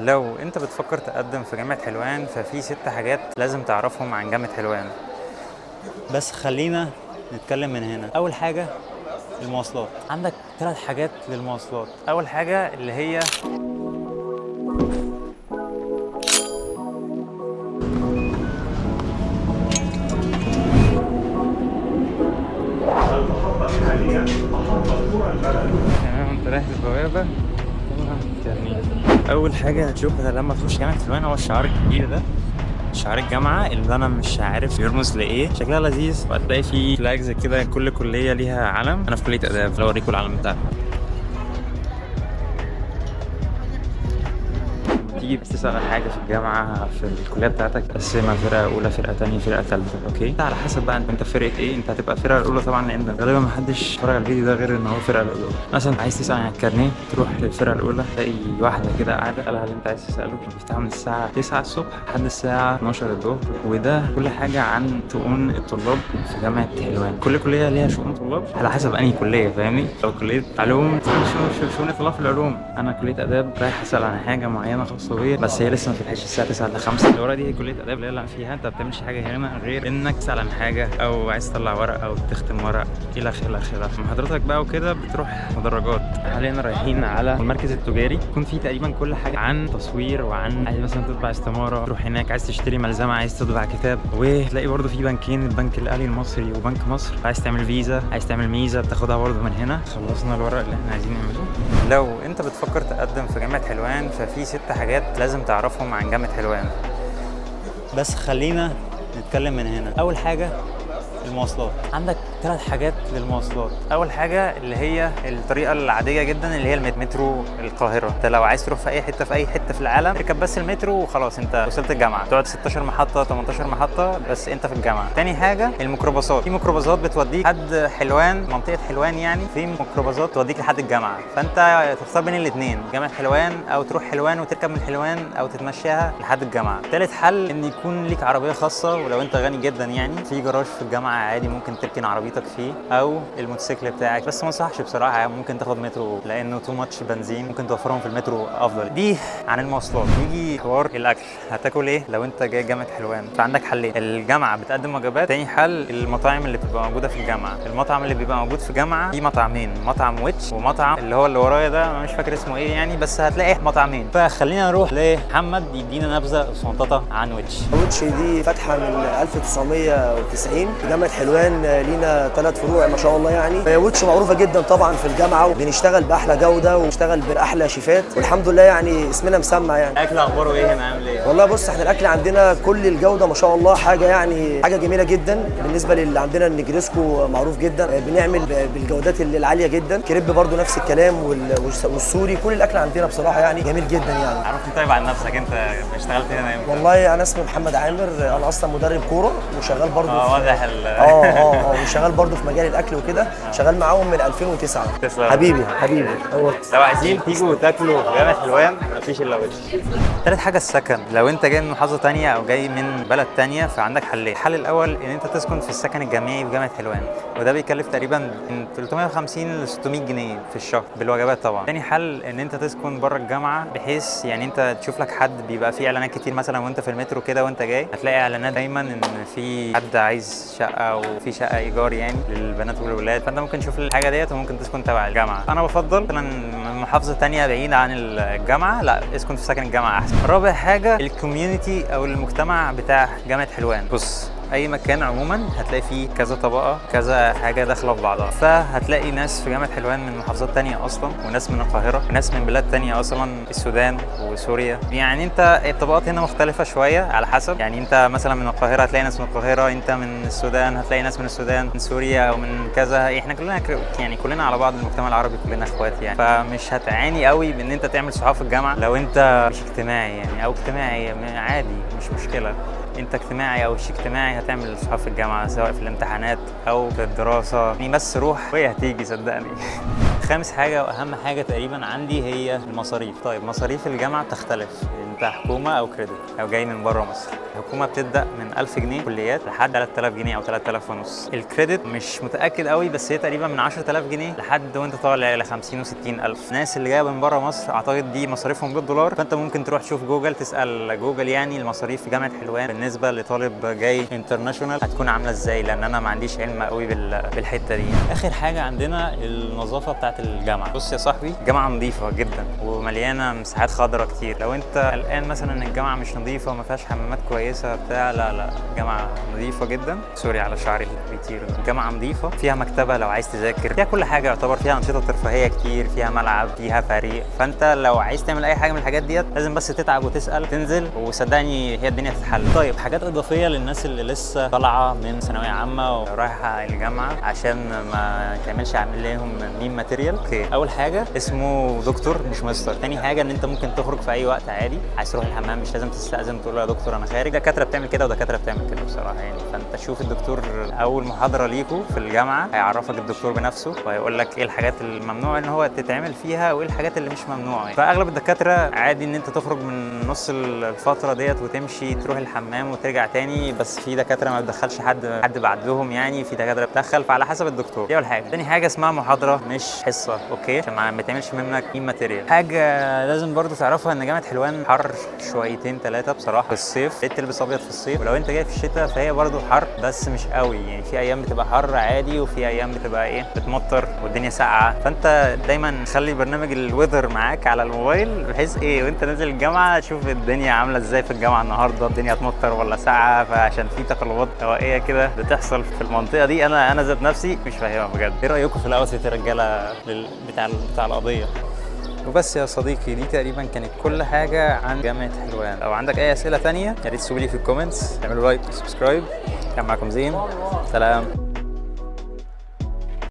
لو انت بتفكر تقدم في جامعة حلوان ففي 6 حاجات لازم تعرفهم عن جامعة حلوان. بس خلينا نتكلم من هنا. اول حاجة المواصلات. عندك 3 حاجات للمواصلات. اول حاجة اللي هي تمام، انت رايح البوابة. اول حاجة هتشوفها لما تخش جامعة حلوان هو الشعار الكبير ده، شعار الجامعة اللي أنا مش عارف يرمز لإيه. شكلها لذيذ، وهتلاقي فيه فلاجز كده، كل كلية ليها علم. أنا في كلية آداب، لو أوريكم العلم بتاعها. تيجي بتسأل عن حاجة في الجامعة في الكلية بتاعتك، تقسمها فرقة أولى، فرقة تانية، فرقة تالتة. أوكي، على حسب بقى أنت فرقة إيه. أنت هتبقى الفرقة الأولى طبعا، لأن غالبا محدش اتفرج على الفيديو ده غير إن هو الفرقة الأولى. مثلا عايز تسأل عن الكارنيه، تروح للفرقة الأولى، تلاقي واحدة كده قاعدة قالها اللي أنت عايز تسأله. بيفتحوا من الساعة 9 الصبح لحد الساعة 12 الظهر، وده كل حاجة عن شؤون الطلاب في جامعة حلوان. كل كلية ليها شؤون طلاب على حسب أنهي كلية، فاهمني؟ لو كلية علوم شؤون الطلاب في العلوم. أنا كلية آداب رايح أسأل عن حاجة معينة خاصة بيا، بس هي لسه ما فتحتش الساعة 9 ل 5. اللي ورا دي هي كلية آداب اللي فيها أنت ما بتعملش حاجة هنا غير إنك تسأل عن حاجة، أو عايز تطلع ورق، أو تختم ورق، إلى آخره إلى آخره. محاضرتك بقى وكده بتروح مدرجات. حاليا رايحين على المركز التجاري، يكون فيه تقريبا كل حاجة عن تصوير، وعن عايز مثلا تطبع استمارة تروح هناك، عايز تشتري ملزمة، عايز تطبع كتاب. وتلاقي برضه في بنكين، البنك الأهلي المصري وبنك مصر. عايز تعمل فيزا، عايز تعمل ميزة، بتاخدها برضه من هنا. خلصنا الورق اللي احنا عايزين نعمله. لو انت بتفكر تقدم في جامعة حلوان ففي 6 حاجات لازم تعرفهم عن جامعة حلوان. بس خلينا نتكلم من هنا. اول حاجة المواصلات. عندك 3 حاجات للمواصلات. اول حاجه اللي هي الطريقه العاديه جدا اللي هي المترو القاهره. انت لو عايز تروح في اي حته في العالم، اركب بس المترو وخلاص انت وصلت الجامعه. تقعد 16 محطه 18 محطه بس انت في الجامعه. تاني حاجه الميكروباصات. في ميكروباصات بتوديك لحد حلوان، منطقه حلوان يعني. في ميكروباصات توديك لحد الجامعه، فانت تختار بين الاثنين، جامعه حلوان او تروح حلوان وتركب من حلوان او تتمشاها لحد الجامعه. تالت حل ان يكون ليك عربيه خاصه، ولو انت غني جدا يعني في جراج في الجامعه عادي ممكن تركن عربيتك فيه، او الموتوسيكل بتاعك. بس ما انصحش بصراحه، ممكن تاخد مترو لانه تو ماتش بنزين، ممكن توفرهم في المترو افضل. دي عن المواصلات. يجي حوار الاكل. هتاكل ايه لو انت جاي جامعه حلوان؟ فعندك حلين. الجامعه بتقدم وجبات. تاني حل المطاعم اللي بتبقى موجوده في الجامعه. المطعم اللي بيبقى موجود في الجامعه في مطعمين، مطعم ويتش ومطعم اللي هو اللي ورايا ده مش فاكر اسمه ايه يعني، بس هتلاقي مطعمين. فخلينا نروح لمحمد يدينا نبذه صنططه عن ويتش. ويتش دي فاتحه من 1990 في جامعه حلوان. لينا 3 فروع ما شاء الله يعني. ويتش معروفه جدا طبعا في الجامعه، وبنشتغل باحلى جوده وبنشتغل باحلى شيفات، والحمد لله يعني اسمنا مسمع يعني. الاكل اخباره ايه هنا، عامل ايه؟ والله بص، احنا الاكل عندنا كل الجوده ما شاء الله، حاجه يعني حاجه جميله جدا. بالنسبه للي عندنا النجريسكو معروف جدا، بنعمل بالجودات العاليه جدا. كريب برضو نفس الكلام، والسوري. كل الاكل عندنا بصراحه يعني جميل جدا يعني. عرفني طيب عن نفسك، انت اشتغلت هنا امتى؟ والله انا اسمي محمد عامر، انا اصلا مدرب كوره وشغال برضو واضح وشغال برضو في مجال الاكل وكده. شغال معاهم من 2009. تسلم حبيبي لو عايزين تيجوا تاكلوا في جامعة حلوان مفيش الا ويتش. تالت حاجة السكن. لو انت جاي من محافظة تانية او جاي من بلد تانية فعندك حلين. الحل الاول ان انت تسكن في السكن الجامعي في جامعة حلوان، وده بيكلف تقريبا من 350 ل 600 جنيه في الشهر بالوجبات طبعا. تاني حل ان انت تسكن بره الجامعة، بحيث يعني انت تشوف لك حد. بيبقى فيه اعلانات كتير مثلا وانت في المترو كده وانت جاي، هتلاقي اعلانات دايما ان في حد عايز شقة او في شقة ايجار يعني للبنات والولاد، فانت ممكن تشوف الحاجة ديت وممكن تسكن تبع الجامعة. انا بفضل مثلا من محافظة تانية بعيدة عن الجامعة، لا اسكن في سكن الجامعة احسن. رابع حاجة الكوميونتي او المجتمع بتاع جامعة حلوان. بص، اي مكان عموما هتلاقي فيه كذا طبقه، كذا حاجه داخله في بعضها. فهتلاقي ناس في جامعه حلوان من محافظات تانية اصلا، وناس من القاهره، وناس من بلاد تانية اصلا، السودان وسوريا. يعني انت الطبقات هنا مختلفه شويه على حسب. يعني انت مثلا من القاهره هتلاقي ناس من القاهره، انت من السودان هتلاقي ناس من السودان، من سوريا او من كذا. احنا كلنا يعني كلنا على بعض، المجتمع العربي كلنا اخوات يعني. فمش هتعاني قوي بان انت تعمل صحاب في الجامعه لو انت مش اجتماعي يعني، او اجتماعي عادي مش مشكله. انت اجتماعي او مش اجتماعي هتعمل صحاب في الجامعه، سواء في الامتحانات او في الدراسه يعني. بس روح وهي هتيجي صدقني. خامس حاجه واهم حاجه تقريبا عندي هي المصاريف. طيب مصاريف الجامعه بتختلف، انت حكومه او كريدت او جاي من بره مصر. الحكومه بتبدا من 1000 جنيه كليات لحد 3000 جنيه او 3000 ونص. الكريدت مش متاكد قوي بس هي تقريبا من 10000 جنيه لحد وانت طالع ل 50 و60 الف. الناس اللي جايه من بره مصر اعتقد دي مصاريفهم بالدولار، فانت ممكن تروح تشوف جوجل، تسال جوجل يعني المصاريف في جامعه حلوان بالنسبه لطالب جاي انترناشونال هتكون عامله ازاي، لان انا ما عنديش علم قوي بالحته دي. اخر حاجه عندنا النظافه بتاعت الجامعه. بص يا صاحبي، الجامعه نظيفه جدا ومليانه مساحات خضراء كتير. لو انت قلقان مثلا ان الجامعه مش نظيفه وما فيهاش حمامات كويسه بتاع، لا الجامعه نظيفه جدا. سوري على شعري اللي بيطير. الجامعه نظيفه، فيها مكتبه لو عايز تذاكر، فيها كل حاجه يعتبر، فيها انشطه ترفيهيه كتير، فيها ملعب، فيها فريق. فانت لو عايز تعمل اي حاجه من الحاجات ديت لازم بس تتعب وتسال تنزل، وصدقني هي الدنيا تتحل. طيب حاجات اضافيه للناس اللي لسه طالعه من ثانويه عامه ورايحه الجامعه عشان ما تعملش عامل لهم ميم ماتيريال. اوكي، اول حاجه اسمه دكتور مش مستر. تاني حاجه ان انت ممكن تخرج في اي وقت عادي، عايز تروح الحمام مش لازم تستأذن تقول له يا دكتور انا خارج. دكاتره بتعمل كده ودكاتره بتعمل كده بصراحه يعني. فانت شوف الدكتور اول محاضره ليكوا في الجامعه هيعرفك الدكتور بنفسه وهيقول لك ايه الحاجات الممنوع ان هو تتعمل فيها وايه الحاجات اللي مش ممنوعه يعني. فاغلب الدكاتره عادي ان انت تخرج من نص الفتره ديت وتمشي تروح الحمام وترجع تاني، بس في دكاتره ما بتدخلش حد بعدهم يعني، في دكاتره بتدخل، فعلى حسب الدكتور. دي اول حاجه. تاني حاجه اسمها محاضره مش حصه، اوكي، عشان ما تعملش منك ميم ماتيريال. حاجه لازم برضو تعرفها ان جامعه حلوان حر شويتين ثلاثه بصراحه في الصيف، تلبس ابيض في الصيف، ولو انت جاي في الشتاء فهي برضو حر بس مش قوي يعني. في ايام بتبقى حر عادي وفي ايام بتبقى ايه بتمطر والدنيا ساقعه. فانت دايما خلي برنامج الويذر معاك على الموبايل بحيث ايه وانت نازل الجامعه تشوف الدنيا عامله ازاي في الجامعه النهارده، الدنيا هتمطر ولا ساقعه، فعشان في تقلبات هوائيه كده بتحصل في المنطقه دي انا ذات نفسي مش فاهمها بجد. ايه رايكم في الاوتفيت الرجاله بتاع القضيه؟ وبس يا صديقي، دي تقريبا كانت كل حاجه عن جامعه حلوان. لو عندك اي اسئله تانية يا ريت تسيبوا لي في الكومنتس، اعملوا لايك وسبسكرايب. كان معاكم زين، سلام.